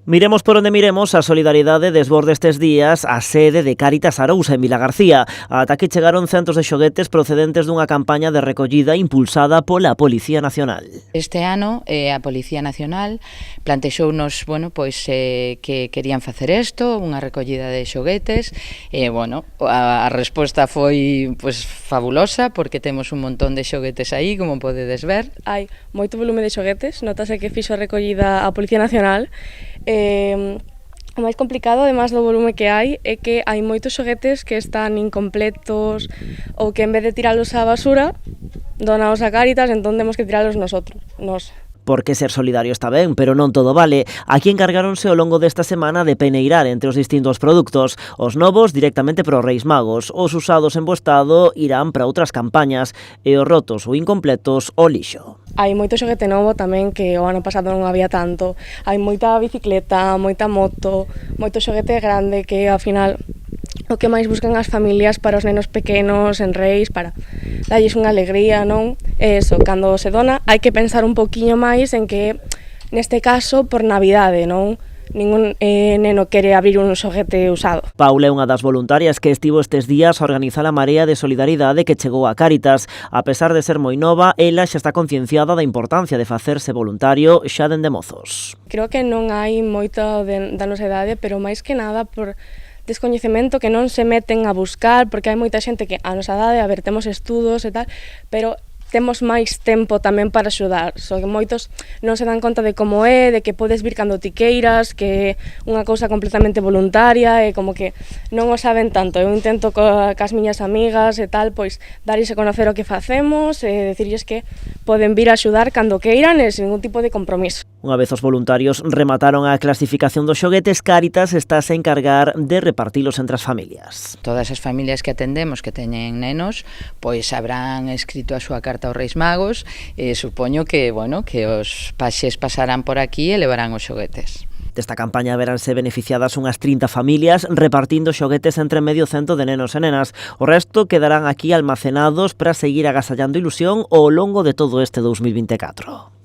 Miremos por onde miremos, a solidaridade desborde estes días a sede de Cáritas Arousa en Vilagarcía. Ata aquí chegaron centos de xoguetes procedentes dunha campaña de recollida impulsada pola Policía Nacional. Este ano a Policía Nacional plantexounos, que querían facer isto, unha recollida de xoguetes, a resposta foi fabulosa porque temos un montón de xoguetes aí, como podedes ver. Hai moito volume de xoguetes, notase que fixo a recollida a Policía Nacional. O máis complicado, además do volume que hai, é que hai moitos xoguetes que están incompletos ou que en vez de tiralos á basura, donaos a Cáritas, entón temos que tiralos nós. Porque ser solidario está ben, pero non todo vale. Aquí encargáronse ao longo desta semana de peneirar entre os distintos produtos. Os novos directamente para os Reis Magos, os usados en bo estado irán para outras campañas e os rotos ou incompletos ao lixo. Hai moito xoguete novo tamén que o ano pasado non había tanto. Hai moita bicicleta, moita moto, moito xoguete grande que ao final o que máis buscan as familias para os nenos pequenos en Reis, para darlles unha alegría, non? E eso, cando se dona, hai que pensar un poquinho máis en que, neste caso, por Navidade, non? Ningún neno quere abrir un xoguete usado. Paula é unha das voluntarias que estivo estes días a organizar a Marea de Solidaridade que chegou a Cáritas. A pesar de ser moi nova, ela xa está concienciada da importancia de facerse voluntario xa dende mozos. Creo que non hai moita da nosa idade, pero máis que nada por descoñecemento, que non se meten a buscar, porque hai moita xente que a nosa idade, temos estudos e tal, pero temos máis tempo tamén para axudar. So que moitos non se dan conta de como é, de que podes vir cando ti queiras, que é unha cousa completamente voluntaria, e como que non o saben tanto. Eu intento cas miñas amigas e tal, darlles a conocer o que facemos e decirlles que poden vir a axudar cando queiran e sen ningún tipo de compromiso. Unha vez os voluntarios remataron a clasificación dos xoguetes, Cáritas estáse a encargar de repartilos entre as familias. Todas as familias que atendemos que teñen nenos, habrán escrito a súa carta aos Reis Magos e supoño que os paxes pasarán por aquí e levarán os xoguetes. Desta campaña veránse beneficiadas unhas 30 familias repartindo xoguetes entre medio cento de nenos e nenas. O resto quedarán aquí almacenados para seguir agasallando ilusión ao longo de todo este 2024.